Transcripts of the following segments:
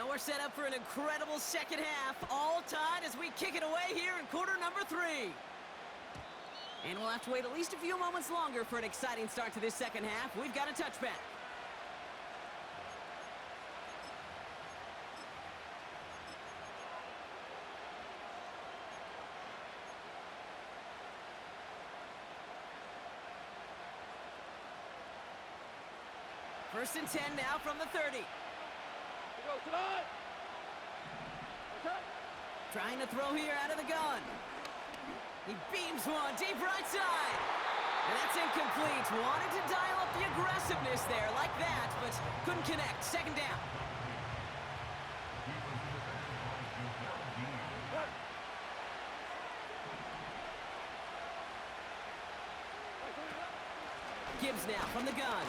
Well, we're set up for an incredible second half, all tied as we kick it away here in quarter number 3. And we'll have to wait at least a few moments longer for an exciting start to this second half. We've got a touchback. First and 10 now from the 30. Here goes tonight. Trying to throw here out of the gun. He beams one deep right side. And that's incomplete. Wanted to dial up the aggressiveness there like that, but couldn't connect. Second down. Gibbs now from the gun.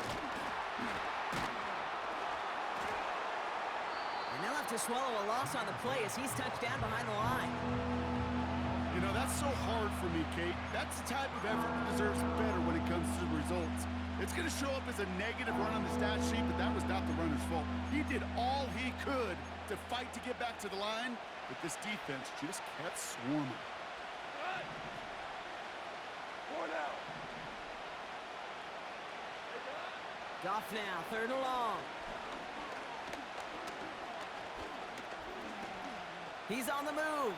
And they'll have to swallow a loss on the play as he's touched down behind the line. You know, that's so hard for me, Kate. That's the type of effort that deserves better when it comes to the results. It's going to show up as a negative run on the stat sheet, but that was not the runner's fault. He did all he could to fight to get back to the line, but this defense just kept swarming. Four down. Goff now, third and long. He's on the move.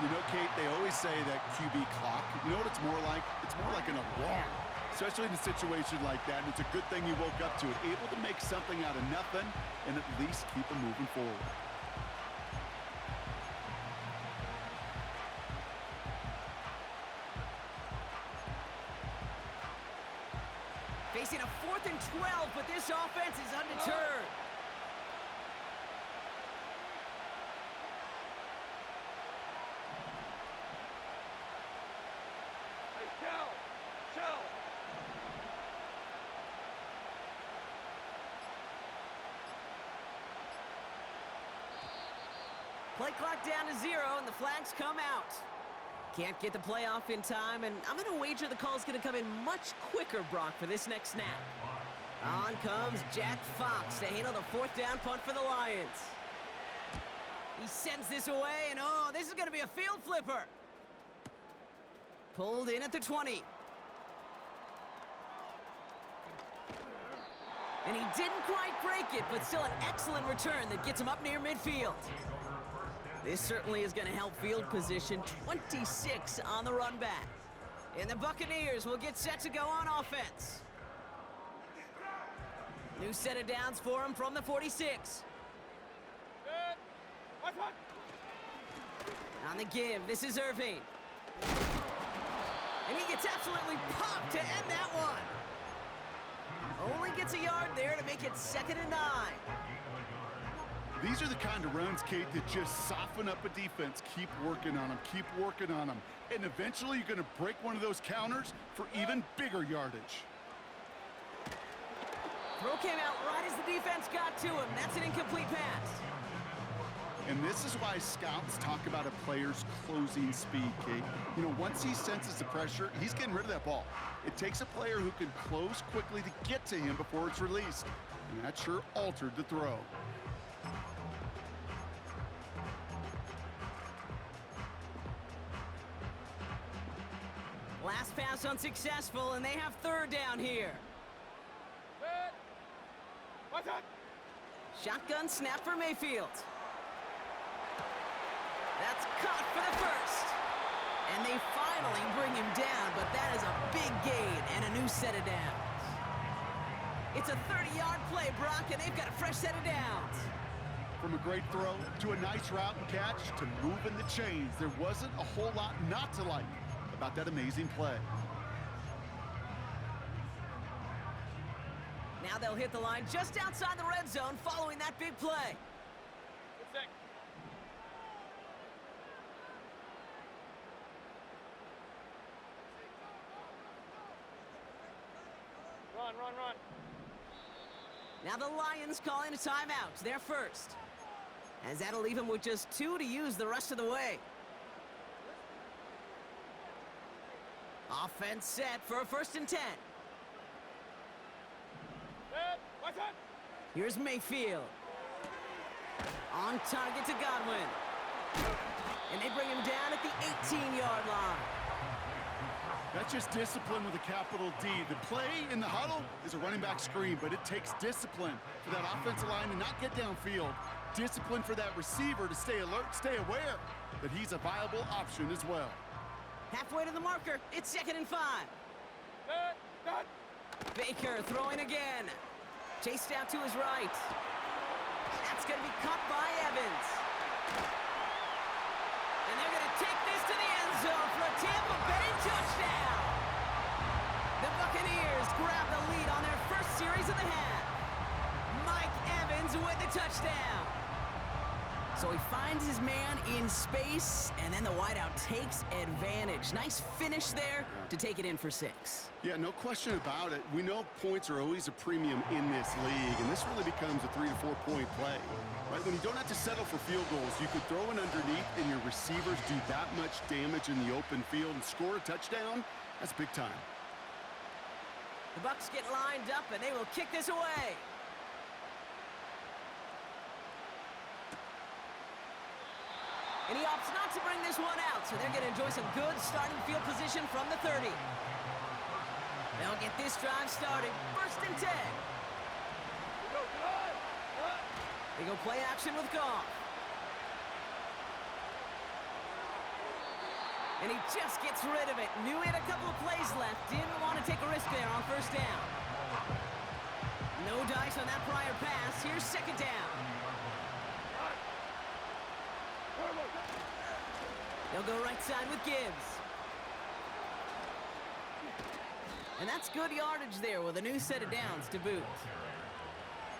You know, Kate, they always say that QB clock, you know what it's more like? It's more like an alarm, especially in a situation like that. And it's a good thing you woke up to it, able to make something out of nothing and at least keep them moving forward. Facing a 4th and 12, but this offense is undeterred. Play clock down to 0, and the flags come out. Can't get the play off in time, and I'm going to wager the call's going to come in much quicker, Brock, for this next snap. On comes Jack Fox to handle the 4th down punt for the Lions. He sends this away, and oh, this is going to be a field flipper. Pulled in at the 20. And he didn't quite break it, but still an excellent return that gets him up near midfield. This certainly is going to help field position. 26 on the run back. And the Buccaneers will get set to go on offense. New set of downs for him from the 46. Good. One. On the give, this is Irving. And he gets absolutely popped to end that one. Only gets a yard there to make it 2nd and 9. These are the kind of runs, Kate, that just soften up a defense. Keep working on them, keep working on them. And eventually you're going to break one of those counters for even bigger yardage. Throw came out right as the defense got to him. That's an incomplete pass. And this is why scouts talk about a player's closing speed, Kate. You know, once he senses the pressure, he's getting rid of that ball. It takes a player who can close quickly to get to him before it's released. And that sure altered the throw. Last pass unsuccessful, and they have 3rd down here. Good. One. Shotgun snap for Mayfield. That's caught for the 1st. And they finally bring him down, but that is a big gain and a new set of downs. It's a 30-yard play, Brock, and they've got a fresh set of downs. From a great throw to a nice route and catch to moving the chains, there wasn't a whole lot not to like about that amazing play. Now they'll hit the line just outside the red zone following that big play. Good sec. Run. Now the Lions calling a timeout. They're first. As that'll leave him with just 2 to use the rest of the way. Offense set for a 1st and 10. Good. One. Here's Mayfield. On target to Godwin. And they bring him down at the 18-yard line. That's just discipline with a capital D. The play in the huddle is a running back screen, but it takes discipline for that offensive line to not get downfield. Discipline for that receiver to stay alert, stay aware that he's a viable option as well. Halfway to the marker. It's 2nd and 5. Good. Baker throwing again. Chased out to his right. That's going to be caught by Evans. And they're going to take this to the end zone for a Tampa Bay touchdown. The Buccaneers grab the lead on their first series of the half. Mike Evans with the touchdown. So he finds his man in space, and then the wideout takes advantage. Nice finish there to take it in for 6. Yeah, no question about it. We know points are always a premium in this league, and this really becomes a 3 to 4 point play. Right? When you don't have to settle for field goals, you could throw it underneath, and your receivers do that much damage in the open field and score a touchdown. That's big time. The Bucs get lined up, and they will kick this away. And he opts not to bring this one out, so they're going to enjoy some good starting field position from the 30. They'll get this drive started. 1st and 10. They go play action with Goff. And he just gets rid of it. Knew he had a couple of plays left. Didn't want to take a risk there on 1st down. No dice on that prior pass. Here's 2nd down. They'll go right side with Gibbs. And that's good yardage there with a new set of downs to boot.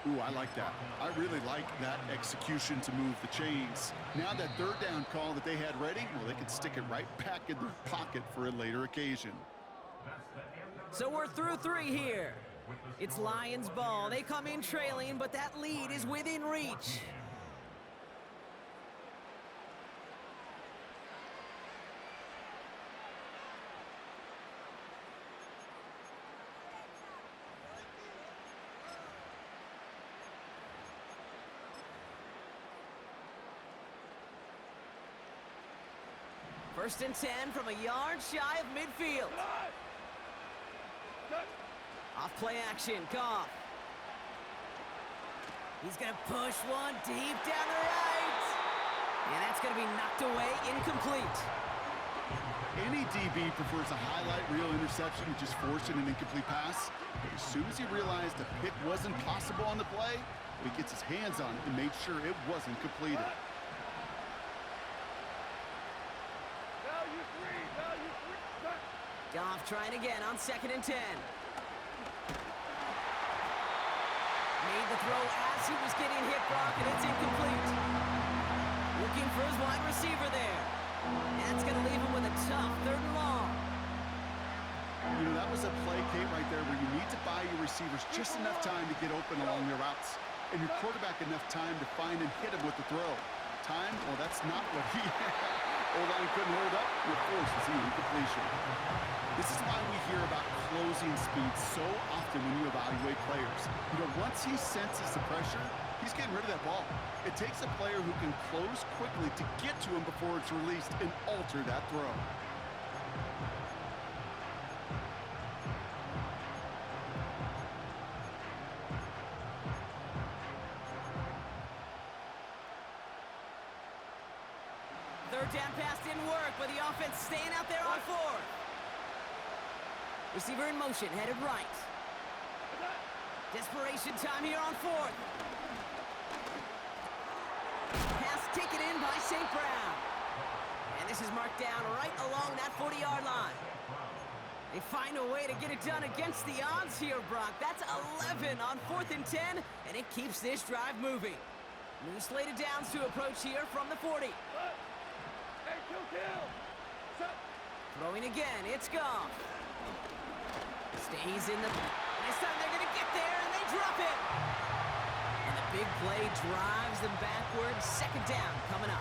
Ooh, I like that. I really like that execution to move the chains. Now that 3rd down call that they had ready, well, they can stick it right back in their pocket for a later occasion. So we're through 3 here. It's Lions ball. They come in trailing, but that lead is within reach. First and 10 from a yard shy of midfield. Off play action, Goff. He's going to push one deep down the right. And that's going to be knocked away, incomplete. Any DB prefers a highlight reel interception to just forcing an incomplete pass. But as soon as he realized a pick wasn't possible on the play, he gets his hands on it and made sure it wasn't completed. Goff trying again on 2nd and 10. Made the throw as he was getting hit, Brock, and it's incomplete. Looking for his wide receiver there. That's going to leave him with a tough 3rd and long. You know, that was a play, Kate, right there where you need to buy your receivers just enough time to get open along their routes, and your quarterback enough time to find and hit him with the throw. Time? Well, that's not what he had. O-line couldn't hold up. You're forced to see incompletion. This is why we hear about closing speed so often when you evaluate players. You know, once he senses the pressure, he's getting rid of that ball. It takes a player who can close quickly to get to him before it's released and alter that throw. Third down pass didn't work, but the offense staying out there on 4th. Receiver in motion, headed right. Desperation time here on 4th. Pass taken in by St. Brown. And this is marked down right along that 40-yard line. They find a way to get it done against the odds here, Brock. That's 11 on 4th and 10, and it keeps this drive moving. New slate of downs to approach here from the 40. Throwing again, it's Goff. Stays in the... This time they're going to get there, and they drop it. And the big play drives them backwards. 2nd down coming up.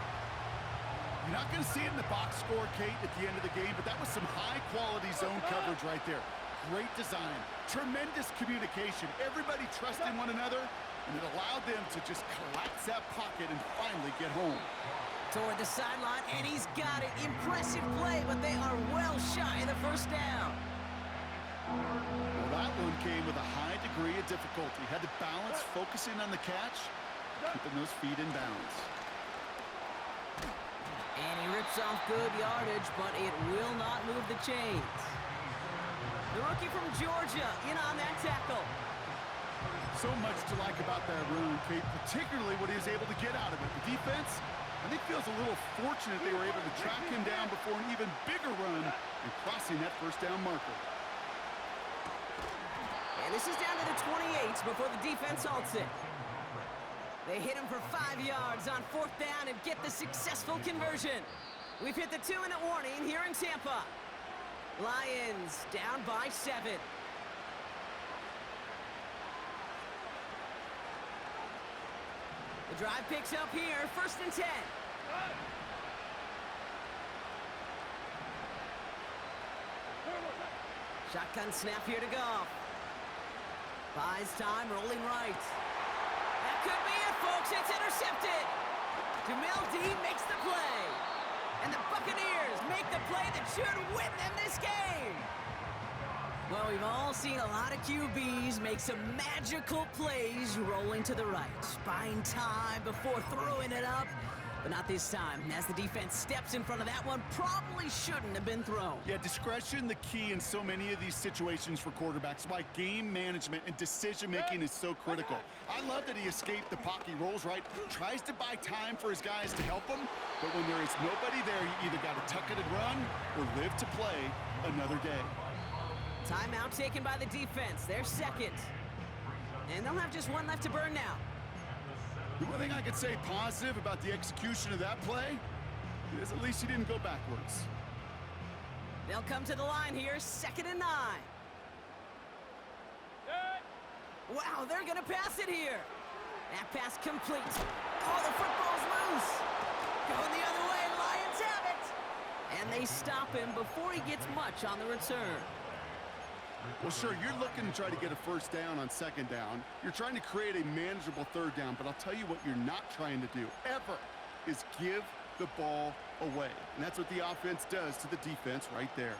You're not going to see it in the box score, Kate, at the end of the game, but that was some high-quality zone coverage right there. Great design. Tremendous communication. Everybody trusting one another, And it allowed them to just collapse that pocket and finally get home. Toward the sideline, and he's got it. Impressive play, but they are well shy of the first down. Well, that one came with a high degree of difficulty. Had to balance focusing on the catch, keeping those feet in bounds. And he rips off good yardage, but it will not move the chains. The rookie from Georgia in on that tackle. So much to like about that run, Kate, particularly what he was able to get out of it. The defense, I think, feels a little fortunate they were able to track him down before an even bigger run and crossing that first down marker. And this is down to the 28 before the defense halts it. They hit him for 5 yards on 4th down and get the successful conversion. We've hit the 2-minute warning here in Tampa. Lions down by 7. The drive picks up here, 1st and 10. Shotgun snap here to Goff. Buys time, rolling right. That could be it, folks. It's intercepted. Jamil D makes the play. And the Buccaneers make the play that should win them this game. Well, we've all seen a lot of QBs make some magical plays rolling to the right, buying time before throwing it up, but not this time. As the defense steps in front of that one, probably shouldn't have been thrown. Yeah, discretion the key in so many of these situations for quarterbacks. Why game management and decision-making is so critical. I love that he escaped the pocket. He rolls right, tries to buy time for his guys to help him, but when there is nobody there, you either got to tuck it and run or live to play another day. Timeout taken by the defense. They're second. And they'll have just one left to burn now. The one thing I could say positive about the execution of that play is at least he didn't go backwards. They'll come to the line here, 2nd and 9. Wow, they're going to pass it here. That pass complete. Oh, the football's loose. Going the other way, Lions have it. And they stop him before he gets much on the return. Well, sure, you're looking to try to get a first down on 2nd down. You're trying to create a manageable 3rd down, but I'll tell you what you're not trying to do, ever, is give the ball away. And that's what the offense does to the defense right there.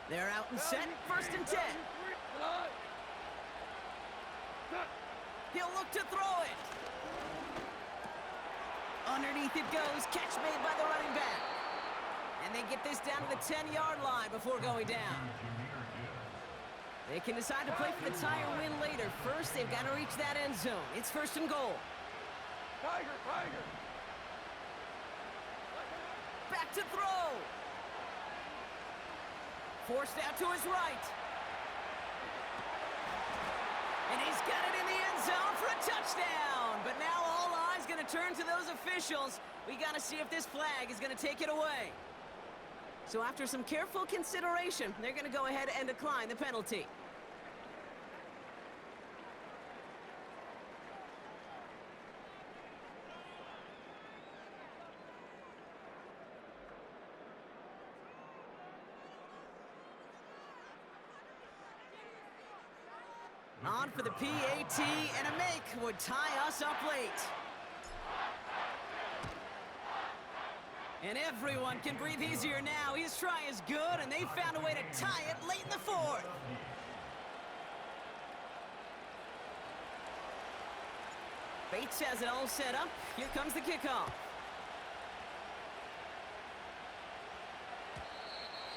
They're out and set, 1st and 10. He'll look to throw it. Underneath it goes, catch made by the running back. And they get this down to the 10-yard line before going down. They can decide to play for the tie or win later. First, they've got to reach that end zone. It's 1st and goal. Tiger, Tiger. Back to throw. Forced out to his right. And he's got it in the end zone for a touchdown. But now all eyes going to turn to those officials. We got to see if this flag is going to take it away. So after some careful consideration, they're going to go ahead and decline the penalty. On for the PAT, and a make would tie us up late. And everyone can breathe easier now. His try is good, and they found a way to tie it late in the 4th. Bates has it all set up. Here comes the kickoff.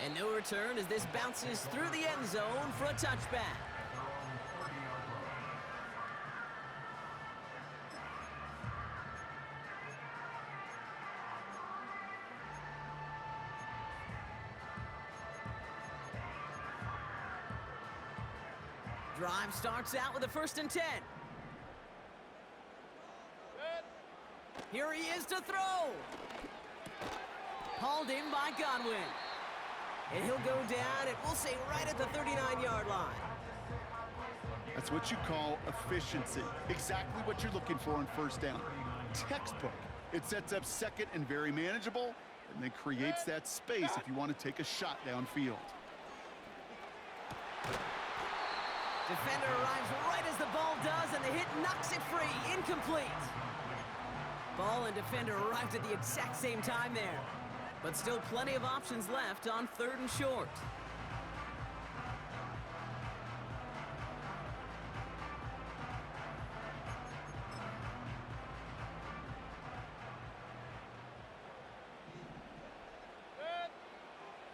And no return as this bounces through the end zone for a touchback. Drive starts out with a 1st and 10. Here he is to throw. Hauled in by Godwin. And he'll go down, and we'll say right at the 39-yard line. That's what you call efficiency. Exactly what you're looking for on 1st down. Textbook. It sets up 2nd and very manageable, and then creates that space if you want to take a shot downfield. Defender arrives right as the ball does, and the hit knocks it free. Incomplete. Ball and defender arrived at the exact same time there. But still plenty of options left on 3rd and short.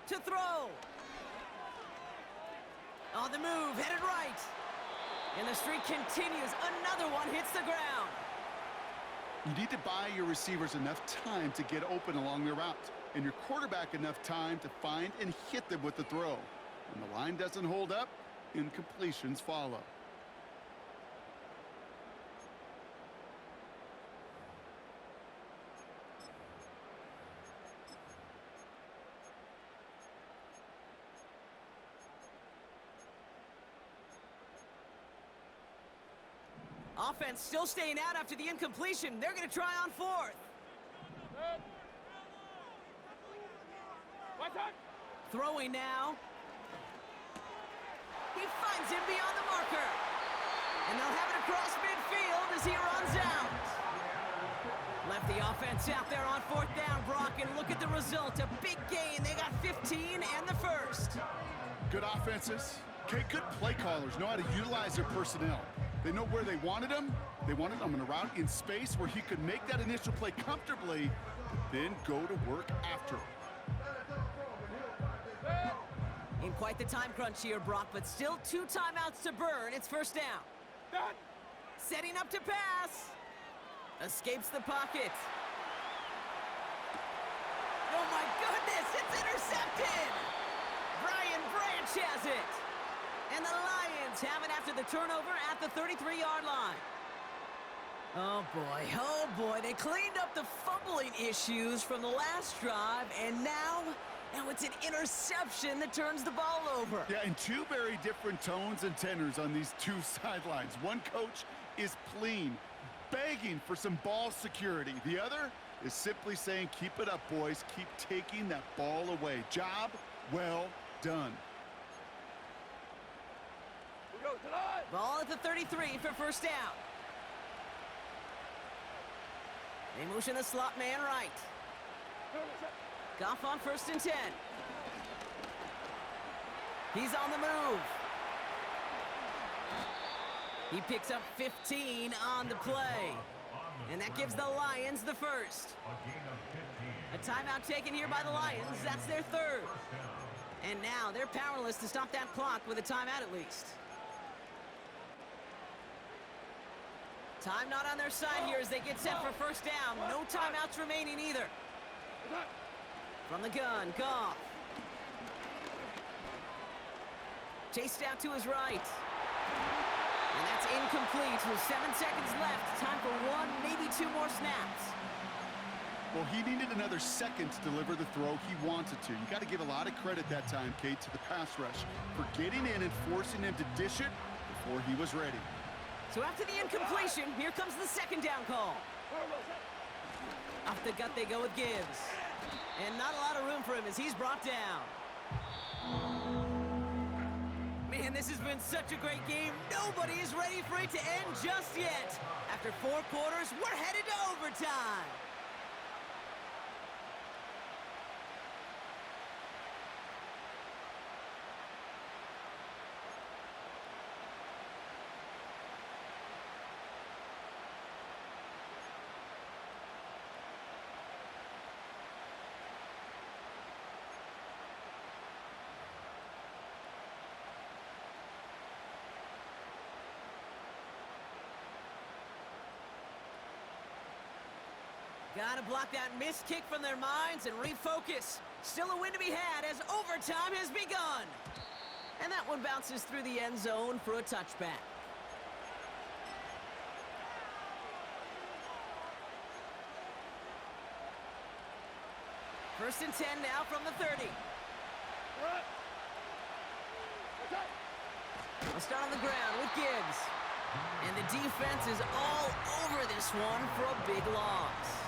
To throw. On the move, headed right. And the streak continues. Another one hits the ground. You need to buy your receivers enough time to get open along their route, and your quarterback enough time to find and hit them with the throw. When the line doesn't hold up, incompletions follow. Offense still staying out after the incompletion. They're going to try on 4th. Throwing now. He finds him beyond the marker. And they'll have it across midfield as he runs out. Left the offense out there on 4th down, Brock, and look at the result. A big gain. They got 15 and the first. Good offenses. Okay, good play callers know how to utilize their personnel. They know where they wanted him. They wanted him on a route in space where he could make that initial play comfortably, but then go to work after. In quite the time crunch here, Brock, but still 2 timeouts to burn. It's 1st down. Setting up to pass. Escapes the pocket. Oh my goodness, it's intercepted! Brian Branch has it. And the Lions have it after the turnover at the 33-yard line. Oh boy, they cleaned up the fumbling issues from the last drive, and now it's an interception that turns the ball over. Yeah, and 2 very different tones and tenors on these 2 sidelines. One coach is pleading, begging for some ball security. The other is simply saying, keep it up, boys. Keep taking that ball away. Job well done. Ball at the 33 for 1st down. They motion the slot man right. Goff on 1st and 10. He's on the move. He picks up 15 on the play. And that gives the Lions the first. A timeout taken here by the Lions. That's their 3rd. And now they're powerless to stop that clock with a timeout at least. Time not on their side here as they get set for 1st down. No timeouts remaining either. From the gun, Goff. Chased out to his right. And that's incomplete with 7 seconds left. Time for 1, maybe 2 more snaps. Well, he needed another second to deliver the throw he wanted to. You got to give a lot of credit that time, Kate, to the pass rush for getting in and forcing him to dish it before he was ready. So after the incompletion, here comes the 2nd down call. Off the gut they go with Gibbs. And not a lot of room for him as he's brought down. Man, this has been such a great game. Nobody is ready for it to end just yet. After 4 quarters, we're headed to overtime. Gotta block that missed kick from their minds and refocus. Still a win to be had as overtime has begun. And that one bounces through the end zone for a touchback. First and 10 now from the 30. We'll start on the ground with Gibbs. And the defense is all over this one for a big loss.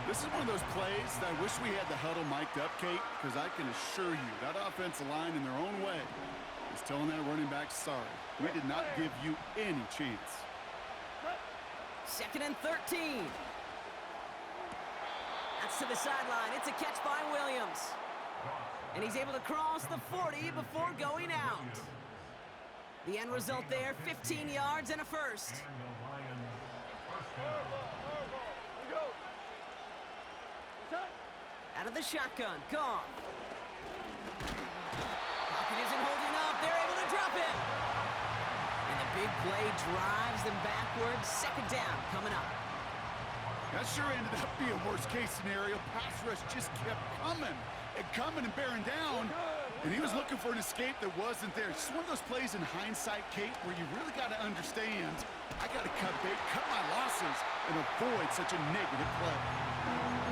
This is one of those plays that I wish we had the huddle mic'd up, Kate, because I can assure you that offensive line in their own way He's telling that running back, sorry, we did not give you any chance. 2nd and 13. That's to the sideline. It's a catch by Williams. And he's able to cross the 40 before going out. The end result there, 15 yards and a first. Out of the shotgun, Goff. Pocket isn't holding up. They're able to drop it. And the big play drives them backwards. 2nd down coming up. That sure ended up being a worst-case scenario. Pass rush just kept coming and bearing down. And he was looking for an escape that wasn't there. It's just one of those plays in hindsight, Kate, where you really got to understand, I got to cut my losses and avoid such a negative play.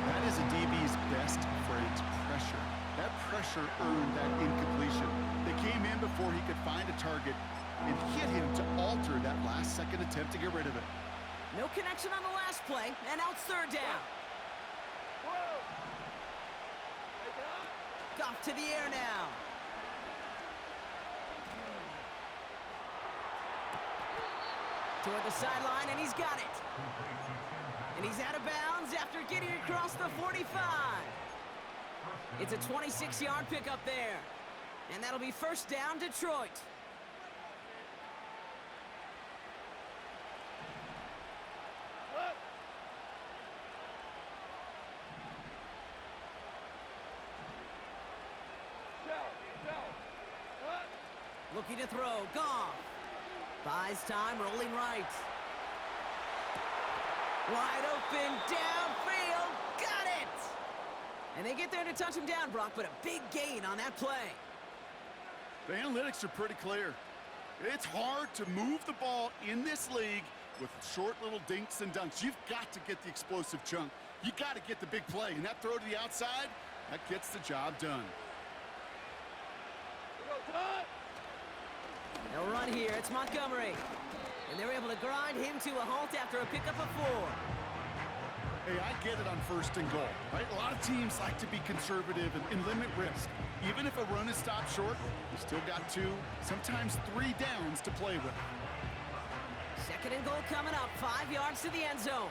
That is a DB's best friend, pressure. That pressure earned that incompletion. They came in before he could find a target and hit him to alter that last-second attempt to get rid of it. No connection on the last play, and out 3rd down. Goff to the air now. Toward the sideline, and he's got it. And he's out of bounds after getting across the 45. It's a 26-yard pickup there. And that'll be 1st down, Detroit. Looking to throw, Goff. Buys time, rolling right. Wide open, downfield, got it! And they get there to touch him down, Brock, but a big gain on that play. The analytics are pretty clear. It's hard to move the ball in this league with short little dinks and dunks. You've got to get the explosive chunk. You got to get the big play, and that throw to the outside, that gets the job done. They'll run here. It's Montgomery. And they're able to grind him to a halt after a pickup of 4. Hey, I get it on 1st and goal, right? A lot of teams like to be conservative and limit risk. Even if a run is stopped short, you still got 2, sometimes 3 downs to play with. 2nd and goal coming up. 5 yards to the end zone.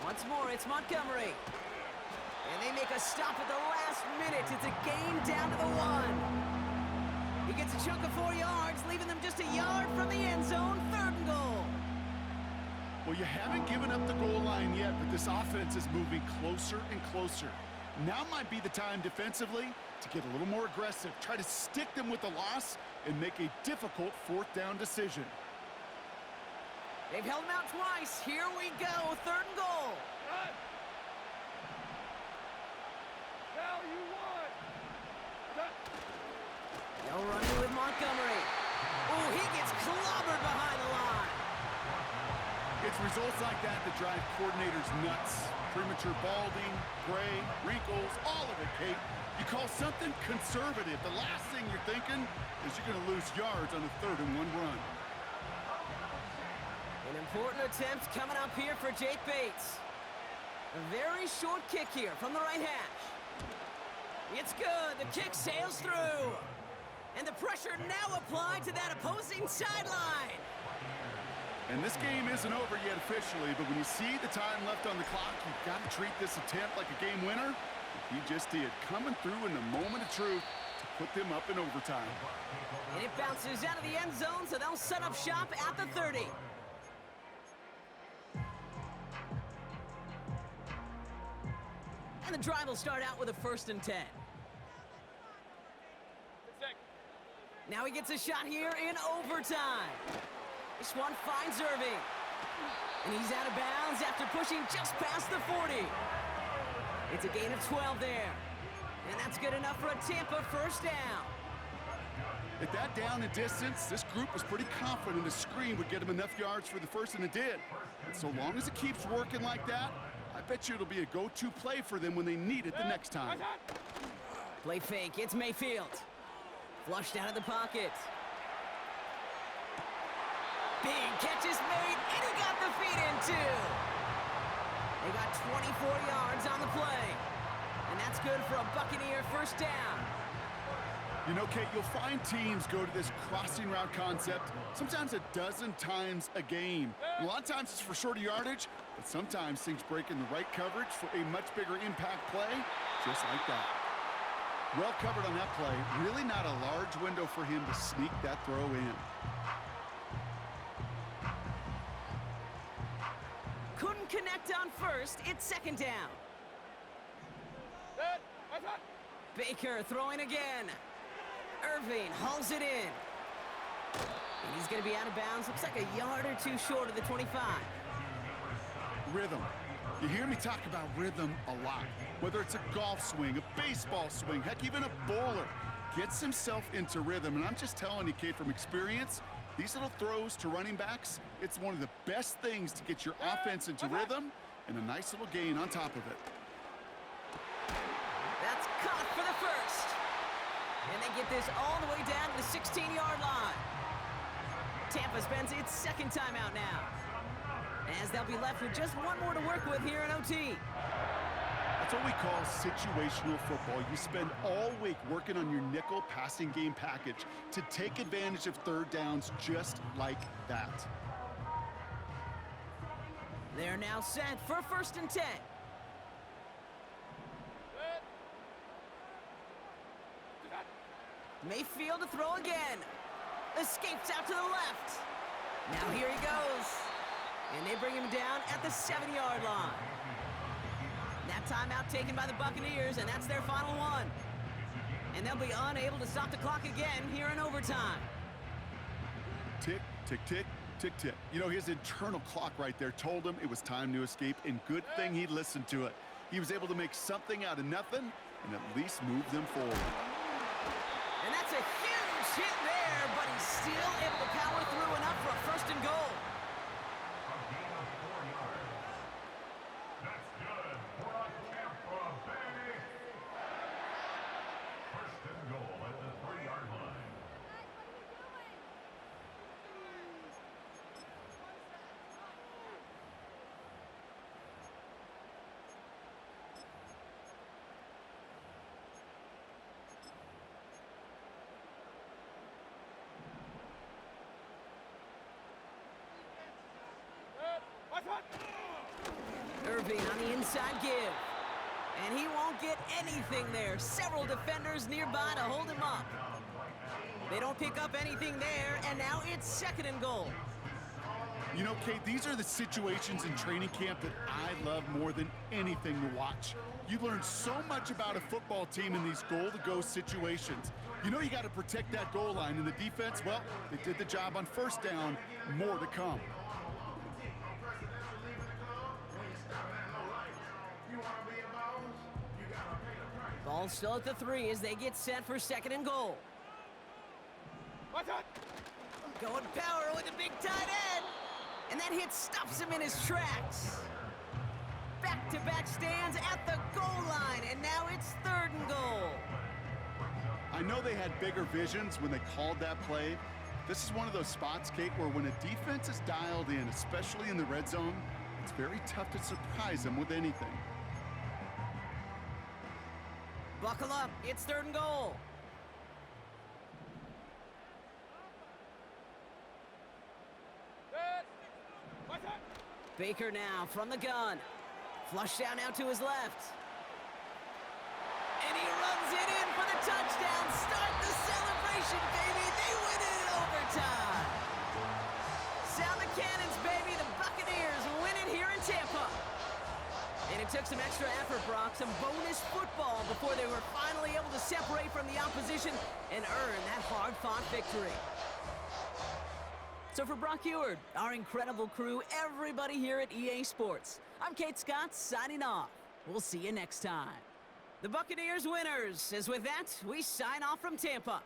Once more, it's Montgomery. And they make a stop at the last minute. It's a gain down to the 1. He gets a chunk of 4 yards, leaving them just a yard from the end zone. 3rd and goal. Well, you haven't given up the goal line yet, but this offense is moving closer and closer. Now might be the time defensively to get a little more aggressive, try to stick them with the loss, and make a difficult 4th down decision. They've held him out twice. Here we go. 3rd and goal. They'll run it with Montgomery. Oh, he gets clobbered behind the line. It's results like that that drive coordinators nuts. Premature balding, gray, wrinkles, all of it, Kate. You call something conservative. The last thing you're thinking is you're going to lose yards on a 3rd and 1 run. An important attempt coming up here for Jake Bates. A very short kick here from the right hash. It's good. The kick sails through. And the pressure now applied to that opposing sideline. And this game isn't over yet officially, but when you see the time left on the clock, you've got to treat this attempt like a game winner. He just did, coming through in the moment of truth to put them up in overtime. And it bounces out of the end zone, so they'll set up shop at the 30. And the drive will start out with a 1st and 10. Now he gets a shot here in overtime. This one finds Irving. And he's out of bounds after pushing just past the 40. It's a gain of 12 there. And that's good enough for a Tampa 1st down. At that down and distance, this group was pretty confident a screen would get them enough yards for the 1st, and it did. And so long as it keeps working like that, I bet you it'll be a go-to play for them when they need it the next time. Play fake. It's Mayfield. Flushed out of the pocket. Big catch is made, and he got the feet in too. They got 24 yards on the play. And that's good for a Buccaneer first down. You know, Kate, you'll find teams go to this crossing route concept sometimes a dozen times a game. And a lot of times it's for shorter yardage, but sometimes things break in the right coverage for a much bigger impact play, just like that. Well covered on that play. Really not a large window for him to sneak that throw in. Couldn't connect on first. It's second down. Baker throwing again. Irving hauls it in. And he's going to be out of bounds. Looks like a yard or two short of the 25. Rhythm. You hear me talk about rhythm a lot. Whether it's a golf swing, a baseball swing, heck, even a bowler gets himself into rhythm. And I'm just telling you, Kate, from experience, these little throws to running backs, it's one of the best things to get your offense into rhythm and a nice little gain on top of it. That's caught for the first. And they get this all the way down to the 16-yard line. Tampa spends its second timeout now, as they'll be left with just one more to work with here in OT. That's what we call situational football. You spend all week working on your nickel passing game package to take advantage of third downs just like that. They're now set for 1st and 10. Mayfield to throw again. Escapes out to the left. Now here he goes. And they bring him down at the 7-yard line. That timeout taken by the Buccaneers, and that's their final one. And they'll be unable to stop the clock again here in overtime. Tick, tick, tick, tick, tick. You know, his internal clock right there told him it was time to escape, and good thing he listened to it. He was able to make something out of nothing and at least move them forward. And that's a huge hit there, but he's still able to power through enough for a 1st and goal. That's good for a Tampa Bay. 1st and goal at the 3-yard line. Irving on the inside give. And he won't get anything there. Several defenders nearby to hold him up. They don't pick up anything there, and now it's 2nd and goal. You know, Kate, these are the situations in training camp that I love more than anything to watch. You learn so much about a football team in these goal-to-go situations. You know you got to protect that goal line, and the defense, well, they did the job on 1st down. More to come. Ball still at the 3 as they get set for 2nd and goal. Going power with a big tight end. And that hit stops him in his tracks. Back-to-back stands at the goal line, and now it's 3rd and goal. I know they had bigger visions when they called that play. This is one of those spots, Kate, where when a defense is dialed in, especially in the red zone, it's very tough to surprise them with anything. Buckle up, it's 3rd and goal. Baker now from the gun. Flush down out to his left. And he runs it in for the touchdown. Start the celebration, baby. They win it in overtime. Sound the cannons, baby. The Buccaneers win it here in Tampa. And it took some extra effort, Brock, some bonus football before they were finally able to separate from the opposition and earn that hard-fought victory. So for Brock Eward, our incredible crew, everybody here at EA Sports, I'm Kate Scott signing off. We'll see you next time. The Buccaneers winners, as with that, we sign off from Tampa.